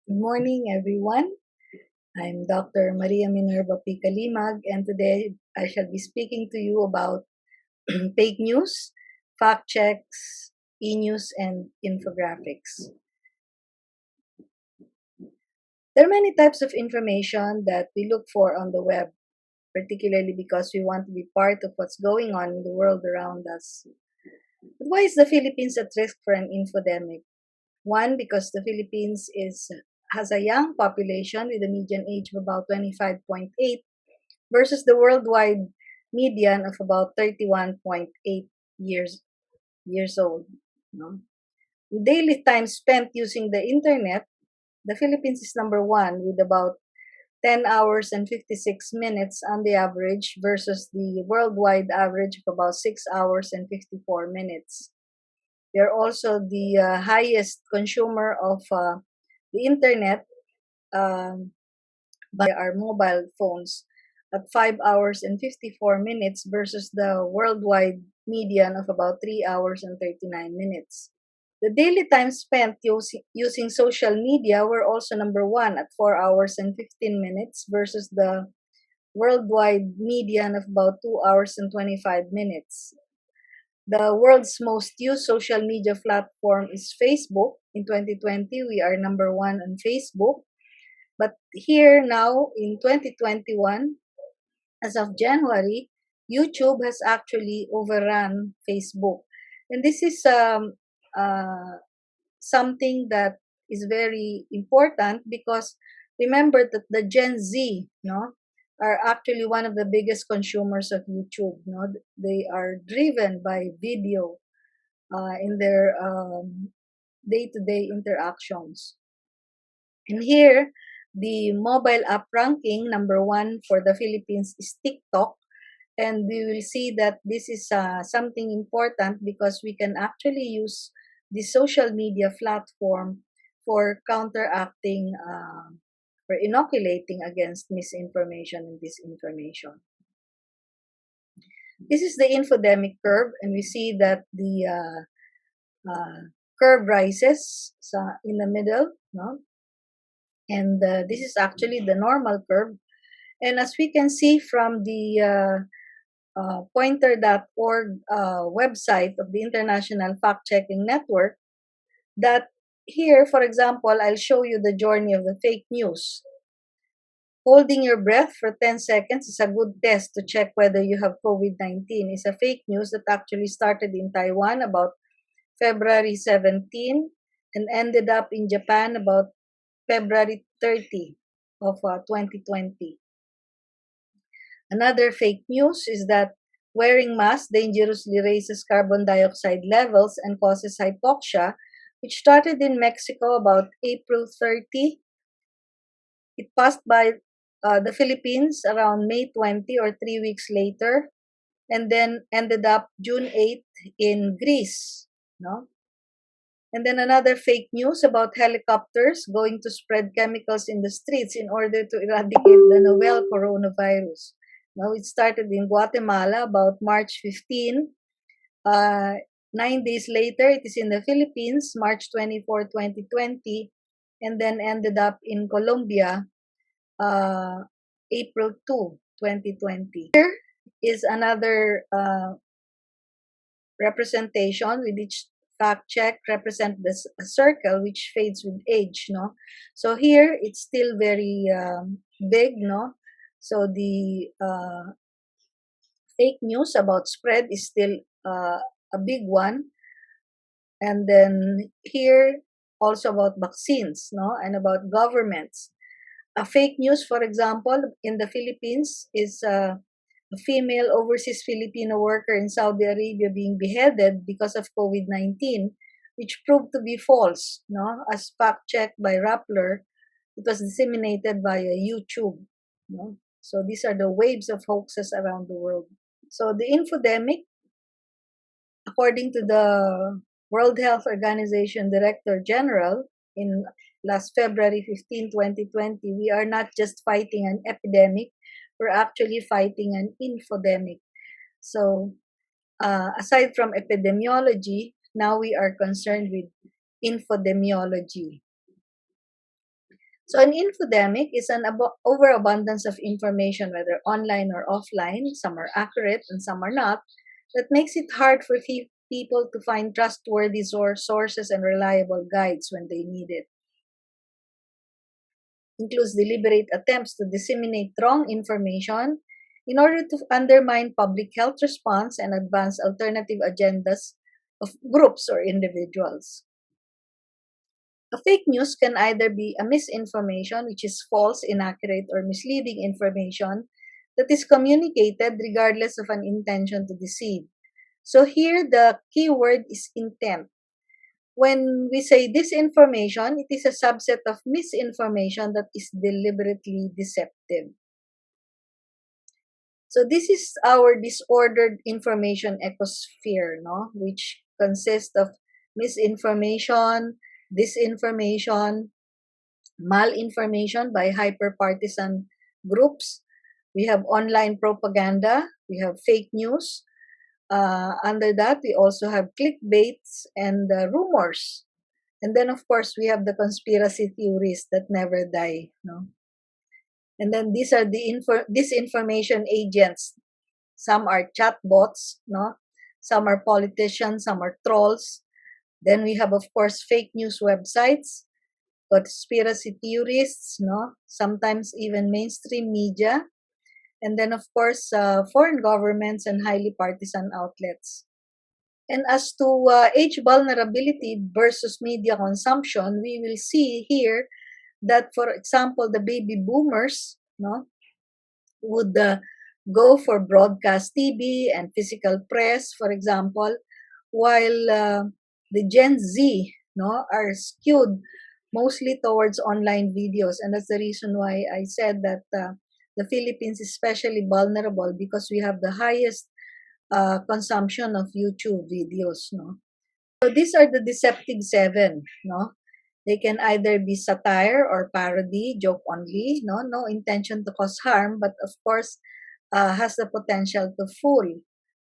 Good morning, everyone. I'm Dr. Maria Minerva P. Calimag, and today I shall be speaking to you about fake news, fact checks, e-news, and infographics. There are many types of information that we look for on the web, particularly because we want to be part of what's going on in the world around us. But why is the Philippines at risk for an infodemic? One, because the Philippines has a young population with a median age of about 25.8 versus the worldwide median of about 31.8 years old. No? The daily time spent using the internet, the Philippines is number one with about 10 hours and 56 minutes on the average versus the worldwide average of about 6 hours and 54 minutes. We are also the highest consumer of the internet um, by our mobile phones at 5 hours and 54 minutes versus the worldwide median of about 3 hours and 39 minutes. The daily time spent using social media were also number one at 4 hours and 15 minutes versus the worldwide median of about 2 hours and 25 minutes. The world's most used social media platform is Facebook. In 2020, we are number one on Facebook. But here now in 2021, as of January, YouTube has actually overrun Facebook. And this is uh, something that is very important because remember that the Gen Z, no, are actually one of the biggest consumers of YouTube. No, they are driven by video in their day-to-day interactions. And here, the mobile app ranking number one for the Philippines is TikTok. And we will see that this is something important because we can actually use the social media platform for counteracting, for inoculating against misinformation and disinformation. This is the infodemic curve, and we see that the curve rises in the middle, no? And this is actually the normal curve. And as we can see from the pointer.org website of the International Fact-Checking Network, that here, for example, I'll show you the journey of the fake news. Holding your breath for 10 seconds is a good test to check whether you have COVID-19. It's a fake news that actually started in Taiwan about February 17 and ended up in Japan about February 30 of 2020. Another fake news is that wearing masks dangerously raises carbon dioxide levels and causes hypoxia, which started in Mexico about April 30. It passed by the Philippines around May 20 or 3 weeks later, and then ended up June 8 in Greece. No? And then another fake news about helicopters going to spread chemicals in the streets in order to eradicate the novel coronavirus. Now, it started in Guatemala about March 15. 9 days later, it is in the Philippines, March 24, 2020, and then ended up in Colombia, April 2, 2020. Here is another representation with each fact check represent this circle which fades with age, no? So here it's still very big, no? So the fake news about spread is still a big one. And then here also about vaccines, no? And about governments. A fake news, for example, in the Philippines is a female overseas Filipino worker in Saudi Arabia being beheaded because of COVID-19, which proved to be false, no? As fact-checked by Rappler, it was disseminated via YouTube, no? So these are the waves of hoaxes around the world. So the infodemic, according to the World Health Organization Director General in last February 15, 2020, we are not just fighting an epidemic, we're actually fighting an infodemic. So aside from epidemiology, now we are concerned with infodemiology. So an infodemic is an overabundance of information, whether online or offline. Some are accurate and some are not. That makes it hard for people to find trustworthy sources and reliable guides when they need it. Includes deliberate attempts to disseminate wrong information in order to undermine public health response and advance alternative agendas of groups or individuals. A fake news can either be a misinformation, which is false, inaccurate, or misleading information that is communicated regardless of an intention to deceive. So here the key word is intent. When we say disinformation, it is a subset of misinformation that is deliberately deceptive. So this is our disordered information ecosphere, no? Which consists of misinformation, disinformation, malinformation by hyperpartisan groups. We have online propaganda. We have fake news. Under that, we also have clickbaits and rumors. And then, of course, we have the conspiracy theories that never die. No? And then these are the disinformation agents. Some are chatbots, no? Some are politicians, some are trolls. Then we have, of course, fake news websites, conspiracy theorists, no? Sometimes even mainstream media. And then, of course, foreign governments and highly partisan outlets. And as to age vulnerability versus media consumption, we will see here that, for example, the baby boomers, no, would go for broadcast TV and physical press, for example, while the Gen Z, no, are skewed mostly towards online videos, and that's the reason why I said that the Philippines is especially vulnerable because we have the highest consumption of YouTube videos, no. So these are the deceptive seven, no. They can either be satire or parody, joke only, no intention to cause harm, but of course has the potential to fool,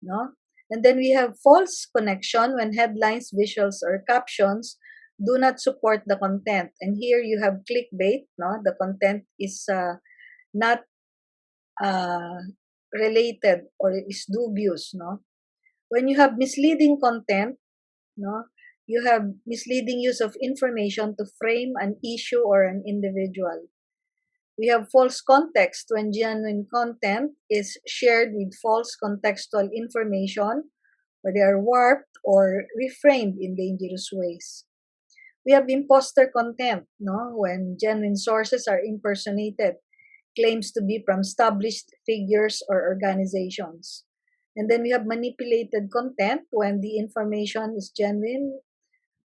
no. And then we have false connection when headlines, visuals, or captions do not support the content. And here you have clickbait, no. The content is not uh, related or is dubious, no. When you have misleading content, no, you have misleading use of information to frame an issue or an individual. We have false context when genuine content is shared with false contextual information, or they are warped or reframed in dangerous ways. We have imposter content, no, when genuine sources are impersonated, claims to be from established figures or organizations. And then we have manipulated content when the information is genuine.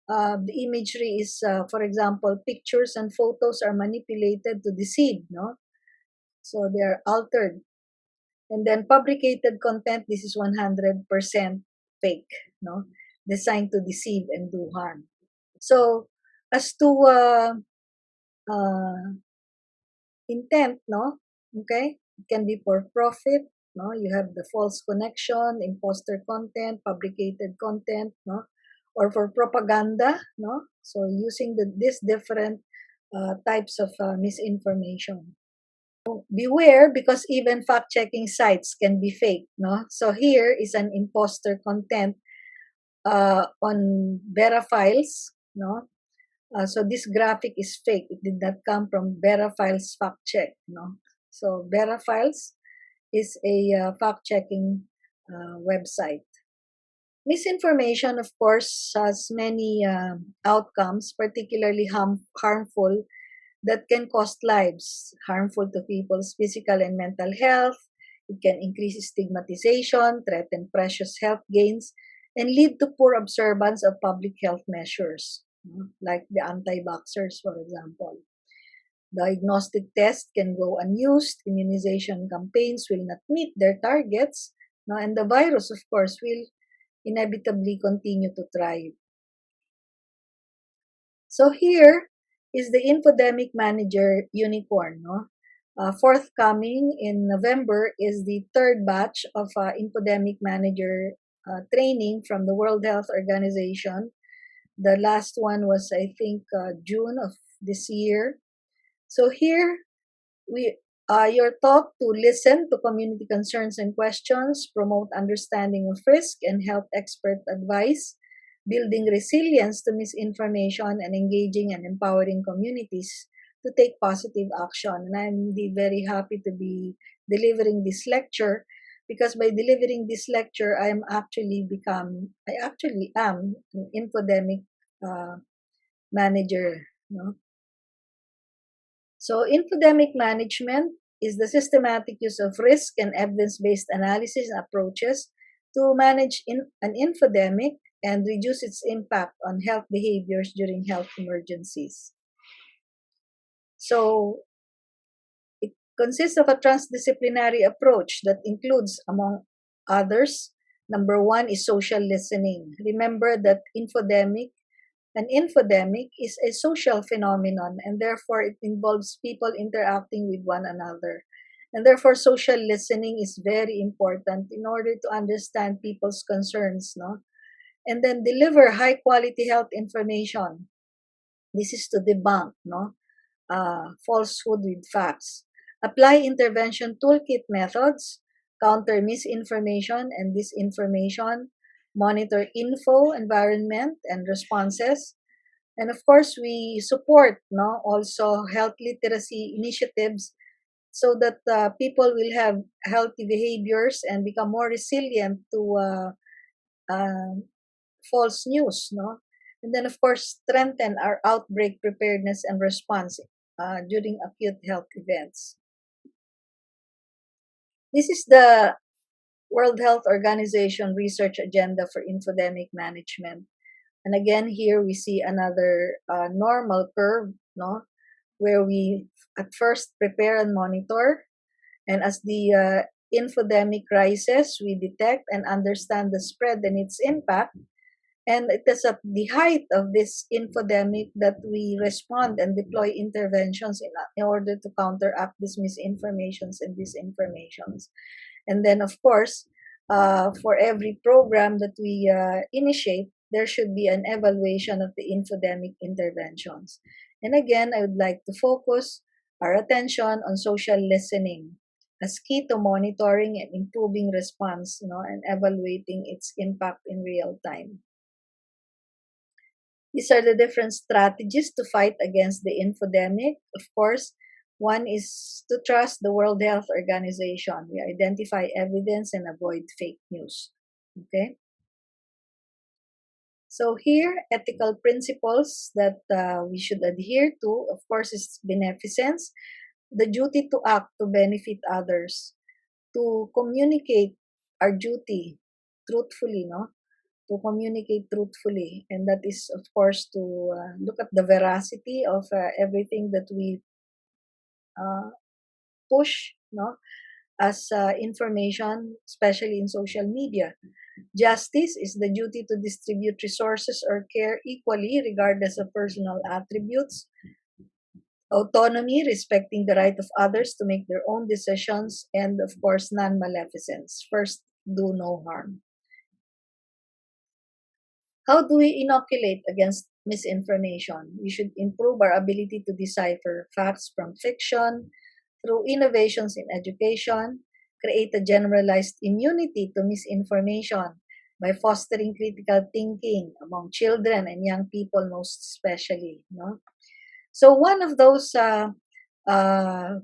The imagery is, for example, pictures and photos are manipulated to deceive, no? So they are altered. And then fabricated content, this is 100% fake, no? Designed to deceive and do harm. So as to uh, intent, no? Okay? It can be for profit, no? You have the false connection, imposter content, fabricated content, no? Or for propaganda, no? So using these different types of misinformation. Beware because even fact-checking sites can be fake, no? So here is an imposter content on Files, no? So this graphic is fake. It did not come from Files FAct-chEK, no? So Files is a fact-checking website. Misinformation, of course, has many outcomes, particularly harmful, that can cost lives, harmful to people's physical and mental health. It can increase stigmatization, threaten precious health gains, and lead to poor observance of public health measures, like the anti-vaxxers, for example. Diagnostic tests can go unused, immunization campaigns will not meet their targets, no, and the virus, of course, will inevitably continue to thrive. So here is the Infodemic Manager Unicorn. No? Forthcoming in November is the third batch of Infodemic Manager training from the World Health Organization. The last one was, I think, June of this year. So here we you're taught to listen to community concerns and questions, promote understanding of risk, and help expert advice, building resilience to misinformation, and engaging and empowering communities to take positive action. And I'm really very happy to be delivering this lecture because by delivering this lecture, I actually am an infodemic uh, manager. No? So, infodemic management is the systematic use of risk and evidence based analysis and approaches to manage an infodemic and reduce its impact on health behaviors during health emergencies. So, it consists of a transdisciplinary approach that includes, among others, number one is social listening. Remember that an infodemic is a social phenomenon and therefore it involves people interacting with one another. And therefore, social listening is very important in order to understand people's concerns, no? And then deliver high quality health information. This is to debunk, no? Falsehood with facts. Apply intervention toolkit methods, counter misinformation and disinformation, monitor info environment and responses, and of course, we support no also health literacy initiatives so that people will have healthy behaviors and become more resilient to uh, false news. No, and then of course strengthen our outbreak preparedness and response during acute health events. This is the World Health Organization research agenda for infodemic management. And again, here we see another normal curve, no, where we at first prepare and monitor, and as the infodemic rises, we detect and understand the spread and its impact. And it is at the height of this infodemic that we respond and deploy interventions in order to counteract these misinformations and disinformations. And then, of course, for every program that we initiate, there should be an evaluation of the infodemic interventions. And again, I would like to focus our attention on social listening as key to monitoring and improving response, and evaluating its impact in real time. These are the different strategies to fight against the infodemic. Of course, one is to trust the World Health Organization. We identify evidence and avoid fake news. Okay? So here, ethical principles that we should adhere to, of course, is beneficence, the duty to act to benefit others, to communicate our duty truthfully, no? To communicate truthfully, and that is, of course, to look at the veracity of everything that we uh, push, no, as information, especially in social media. Justice is the duty to distribute resources or care equally, regardless of personal attributes. Autonomy, respecting the right of others to make their own decisions, and of course, non maleficence. First, do no harm. How do we inoculate against misinformation? We should improve our ability to decipher facts from fiction through innovations in education, create a generalized immunity to misinformation by fostering critical thinking among children and young people, most especially. No? So, one of those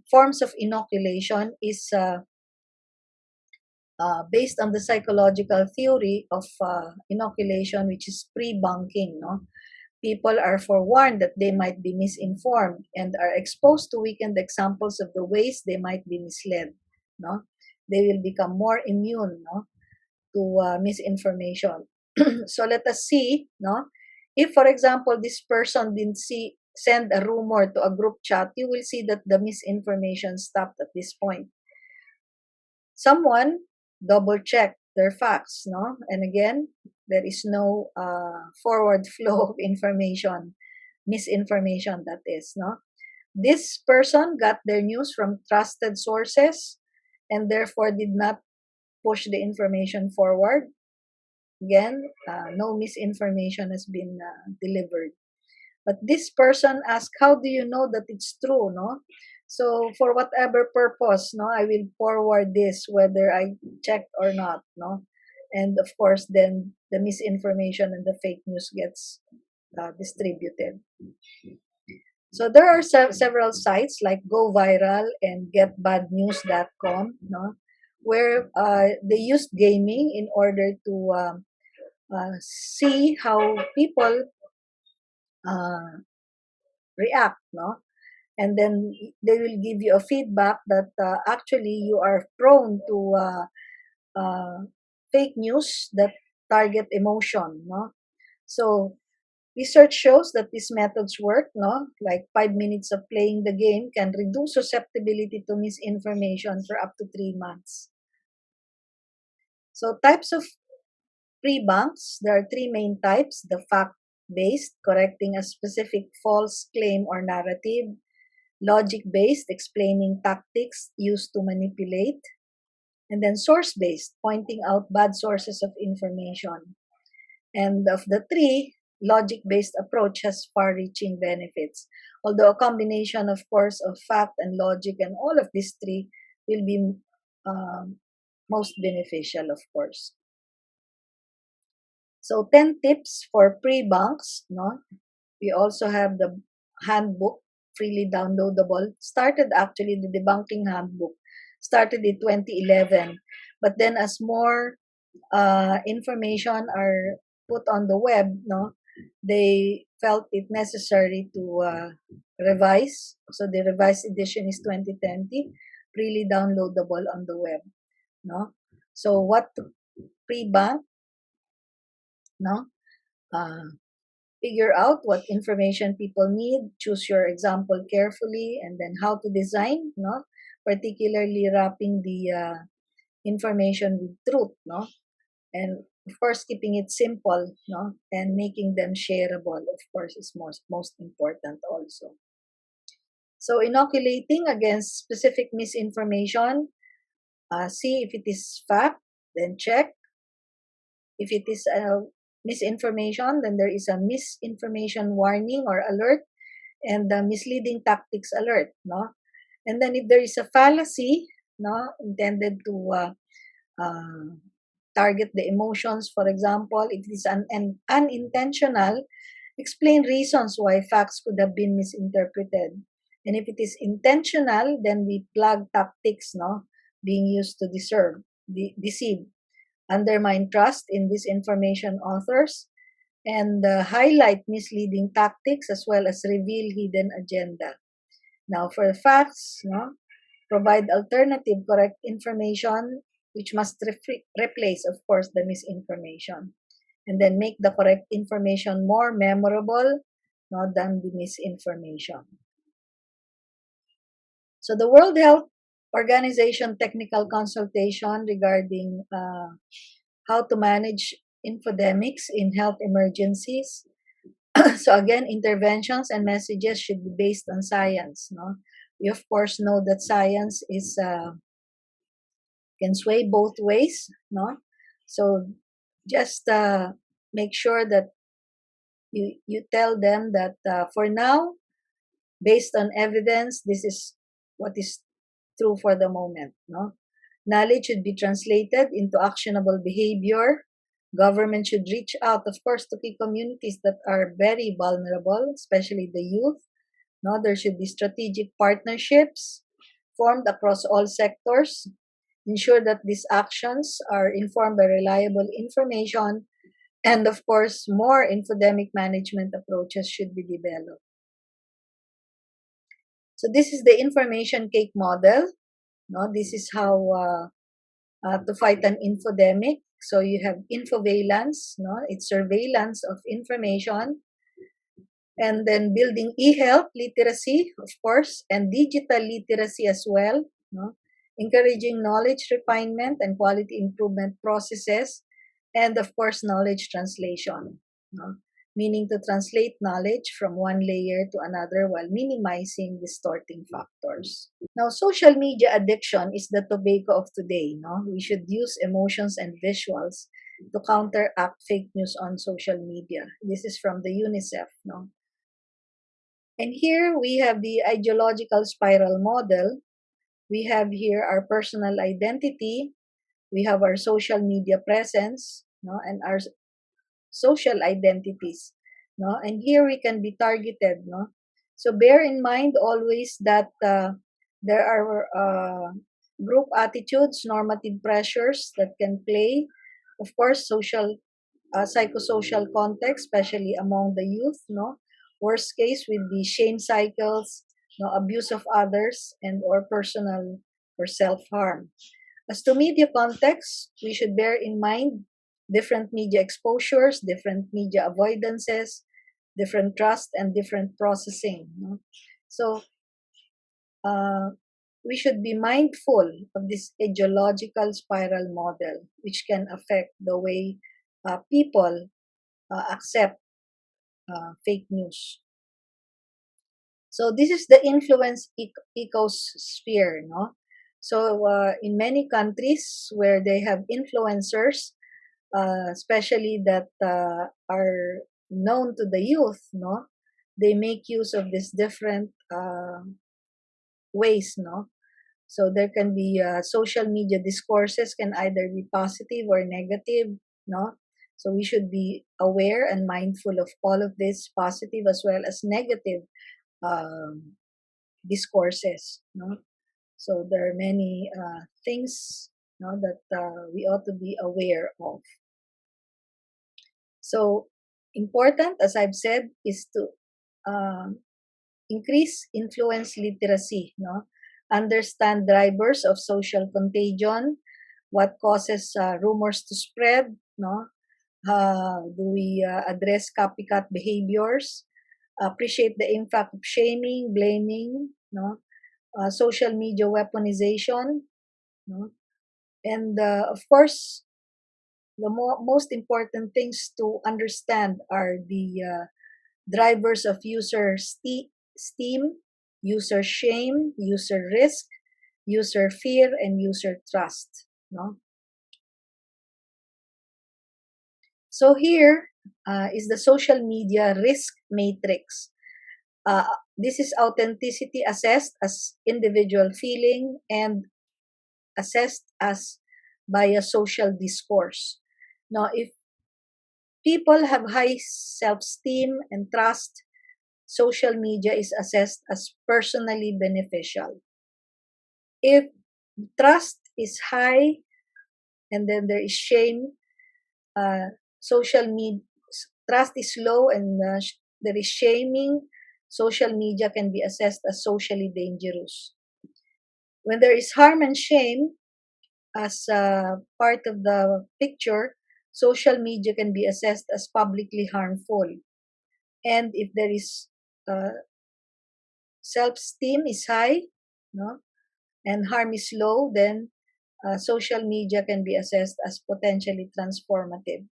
forms of inoculation is based on the psychological theory of inoculation, which is pre-bunking. No, people are forewarned that they might be misinformed and are exposed to weakened examples of the ways they might be misled. No, they will become more immune, no, to misinformation. So let us see, no, if for example this person didn't send a rumor to a group chat, you will see that the misinformation stopped at this point. Someone double check their facts, no? And again, there is no forward flow of information, misinformation, that is, no? This person got their news from trusted sources and therefore did not push the information forward. Again, no misinformation has been delivered. But this person asked, how do you know that it's true, no? So for whatever purpose, no, I will forward this whether I checked or not, no? And of course, then the misinformation and the fake news gets distributed. So there are several sites like Go Viral and GetBadNews.com, no, where they use gaming in order to see how people uh, react, no, and then they will give you a feedback that actually you are prone to fake news that target emotion, no. So research shows that these methods work, no? Like 5 minutes of playing the game can reduce susceptibility to misinformation for up to 3 months. So types of pre-bunks, there are three main types: the fact-based, correcting a specific false claim or narrative; logic-based, explaining tactics used to manipulate; and then source-based, pointing out bad sources of information. And of the three, logic-based approach has far-reaching benefits. Although a combination, of course, of fact and logic and all of these three will be um, most beneficial, of course. So 10 tips for pre-bunks, no? We also have the handbook, freely downloadable. Started actually the debunking handbook, started in 2011. But then as more information are put on the web, no, they felt it necessary to revise. So the revised edition is 2020, freely downloadable on the web, no. So what to pre-bank, no? Uh, Figure out what information people need, choose your example carefully, and then how to design, no, particularly wrapping the information with truth, no, and of course keeping it simple, no, and making them shareable, of course, is most important also. So inoculating against specific misinformation, see if it is fact, then check. If it is misinformation, then there is a misinformation warning or alert, and the misleading tactics alert, no. And then if there is a fallacy, no, intended to uh, target the emotions, for example, if it is an unintentional, explain reasons why facts could have been misinterpreted. And if it is intentional, then we plug tactics, no, being used to deceive, undermine trust in disinformation authors, and highlight misleading tactics as well as reveal hidden agenda. Now, for facts, no, provide alternative correct information, which must replace, of course, the misinformation, and then make the correct information more memorable, no, than the misinformation. So the World Health Organization technical consultation regarding how to manage infodemics in health emergencies. So again, interventions and messages should be based on science, no. We of course know that science is can sway both ways, no. So just make sure that you tell them that for now, based on evidence, this is what is true for the moment, no. Knowledge should be translated into actionable behavior. Government should reach out, of course, to key communities that are very vulnerable, especially the youth. No, there should be strategic partnerships formed across all sectors. Ensure that these actions are informed by reliable information, and of course, more infodemic management approaches should be developed. So this is the information cake model. No, this is how to fight an infodemic. So you have infoveillance, no, it's surveillance of information, and then building e-health literacy, of course, and digital literacy as well, no, encouraging knowledge refinement and quality improvement processes, and of course, knowledge translation, no, meaning to translate knowledge from one layer to another while minimizing distorting factors. Now, social media addiction is the tobacco of today. No, we should use emotions and visuals to counteract fake news on social media. This is from the UNICEF. No, And here we have the ideological spiral model. We have here our personal identity. We have our social media presence, no, and our social identities, no, and here we can be targeted, no. So bear in mind always that there are group attitudes, normative pressures that can play, of course, social psychosocial context, especially among the youth, no. Worst case with the shame cycles, no, abuse of others, and or personal or self-harm. As to media context, we should bear in mind different media exposures, different media avoidances, different trust, and different processing, no? So uh, we should be mindful of this ideological spiral model, which can affect the way people accept fake news. So this is the influence ecosphere, no? So in many countries where they have influencers, especially that are known to the youth, no, they make use of these different ways, no. So there can be social media discourses can either be positive or negative, no. So we should be aware and mindful of all of this positive as well as negative um, discourses, no. So there are many things, no, that we ought to be aware of. So important, as I've said, is to um, increase influence literacy, no? Understand drivers of social contagion, what causes rumors to spread, no? Do we address copycat behaviors? Appreciate the impact of shaming, blaming, no? Social media weaponization, no? And of course, the most important things to understand are the drivers of user steam, user shame, user risk, user fear, and user trust. No? So here is the social media risk matrix. This is authenticity assessed as individual feeling and assessed as by a social discourse. Now, if people have high self-esteem and trust, social media is assessed as personally beneficial. If trust is high and then there is shame, social media trust is low and there is shaming, social media can be assessed as socially dangerous. When there is harm and shame as part of the picture, social media can be assessed as publicly harmful. And if there is self-esteem is high, no, and harm is low, then social media can be assessed as potentially transformative.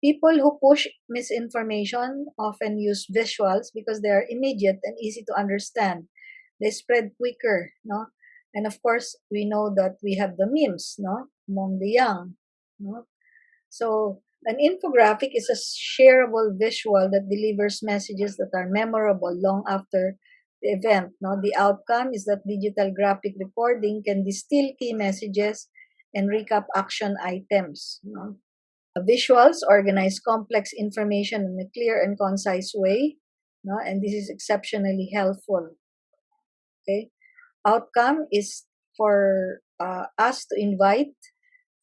People who push misinformation often use visuals because they are immediate and easy to understand. They spread quicker, no? And of course, we know that we have the memes, no, among the young, no? So an infographic is a shareable visual that delivers messages that are memorable long after the event. No, the outcome is that digital graphic recording can distill key messages and recap action items. No? Visuals organize complex information in a clear and concise way. No, and this is exceptionally helpful. Okay, outcome is for us to invite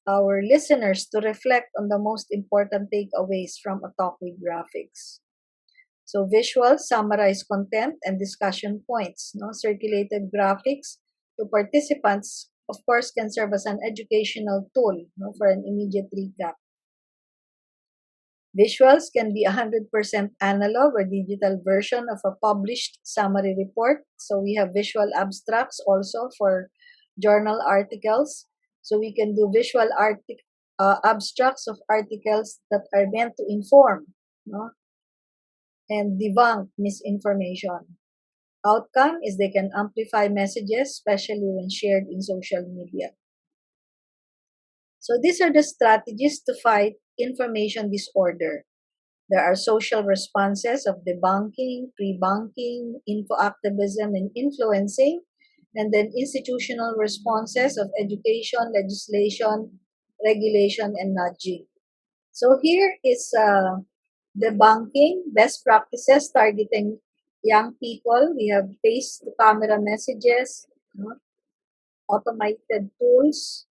our listeners to reflect on the most important takeaways from a talk with graphics. So visuals summarize content and discussion points. No, circulated graphics to participants, of course, can serve as an educational tool, no, for an immediate recap. Visuals can be 100% analog or digital version of a published summary report. So we have visual abstracts also for journal articles. So we can do visual abstracts of articles that are meant to inform, no, and debunk misinformation. Outcome is they can amplify messages, especially when shared in social media. So these are the strategies to fight information disorder. There are social responses of debunking, pre-bunking, info activism, and influencing, and then institutional responses of education, legislation, regulation, and nudging. So here is debunking best practices targeting young people. We have face-to-camera messages, no? Automated tools,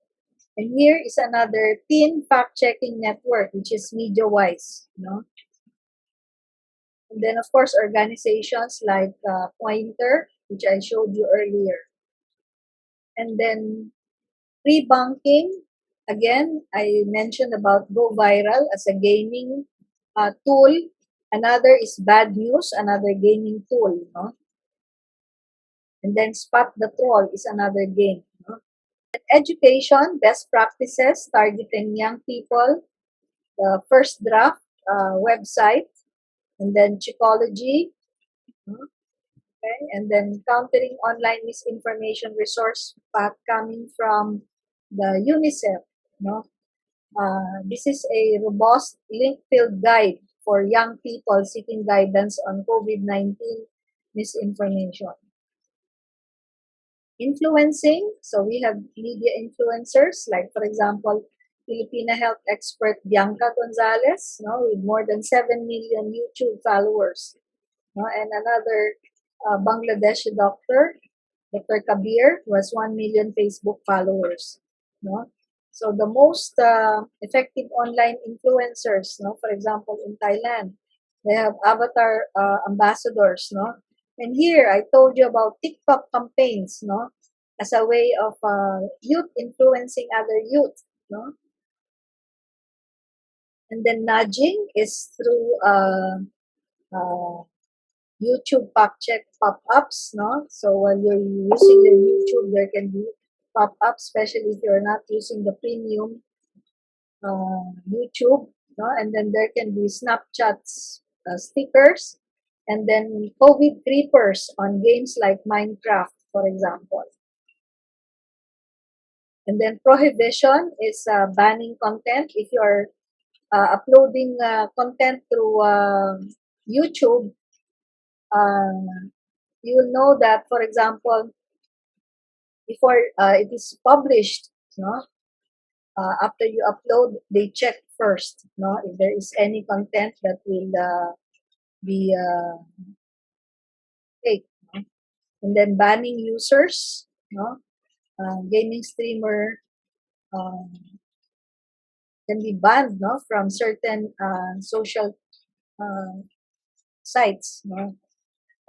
and here is another teen fact-checking network, which is MediaWise, no? And then, of course, organizations like Pointer, which I showed you earlier. And then pre-bunking, again, I mentioned about Go Viral as a gaming tool. Another is Bad News, another gaming tool. No? And then Spot the Troll is another game. No? Education, best practices targeting young people, the first draft website, and then Chicology, okay, and then countering online misinformation resource path coming from the UNICEF. No, this is a robust link-filled guide for young people seeking guidance on COVID-19 misinformation. Influencing, so we have media influencers, like for example, Filipina health expert Bianca Gonzalez, no, with more than 7 million YouTube followers, no, and another Bangladeshi doctor, Dr. Kabir, who has 1 million Facebook followers, no. So the most effective online influencers, no, for example, in Thailand, they have avatar ambassadors, no. And here I told you about TikTok campaigns, no, as a way of youth influencing other youth, no. And then nudging is through uh, YouTube FAct-chEK pop-ups, no? So while you're using the YouTube, there can be pop-ups, especially if you're not using the premium YouTube, no? And then there can be Snapchats stickers, and then COVID creepers on games like Minecraft, for example. And then prohibition is banning content. If you're uploading content through YouTube, you will know that, for example, before it is published, no, after you upload, they check first, no, if there is any content that will be fake, no? And then banning users, no, gaming streamer um, can be banned, no, from certain social uh, sites, no,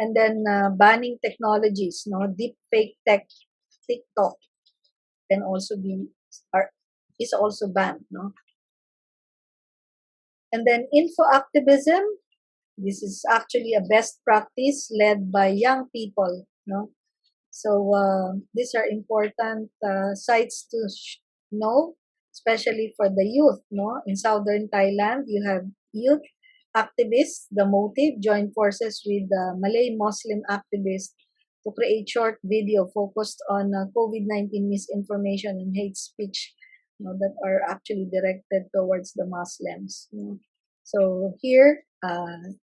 and then banning technologies, no, deep fake tech, TikTok can also be are, is also banned, no. And then info activism, this is actually a best practice led by young people, no. So these are important sites to know, especially for the youth, no. In southern Thailand, you have youth activists, the Motive, joined forces with the Malay Muslim activists to create short video focused on COVID-19 misinformation and hate speech, that are actually directed towards the Muslims. So here,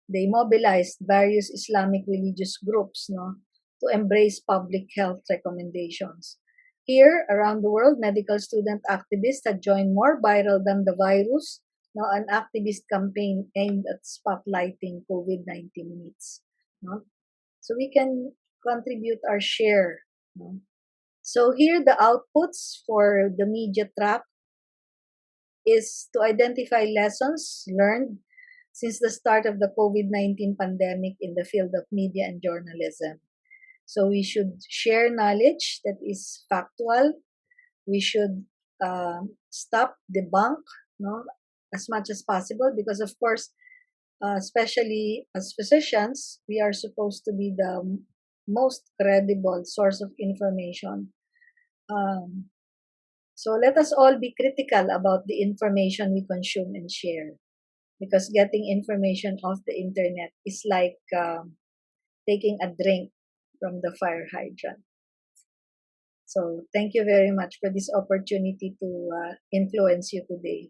they mobilized various Islamic religious groups, no, to embrace public health recommendations. Here, around the world, medical student activists had joined more viral than the virus, no, an activist campaign aimed at spotlighting COVID-19 needs. No? So we can contribute our share. No? So here, the outputs for the media trap is to identify lessons learned since the start of the COVID-19 pandemic in the field of media and journalism. So we should share knowledge that is factual. We should stop debunk, no, as much as possible, because of course, especially as physicians, we are supposed to be the most credible source of information. Um, so let us all be critical about the information we consume and share, because getting information off the internet is like taking a drink from the fire hydrant. So thank you very much for this opportunity to influence you today.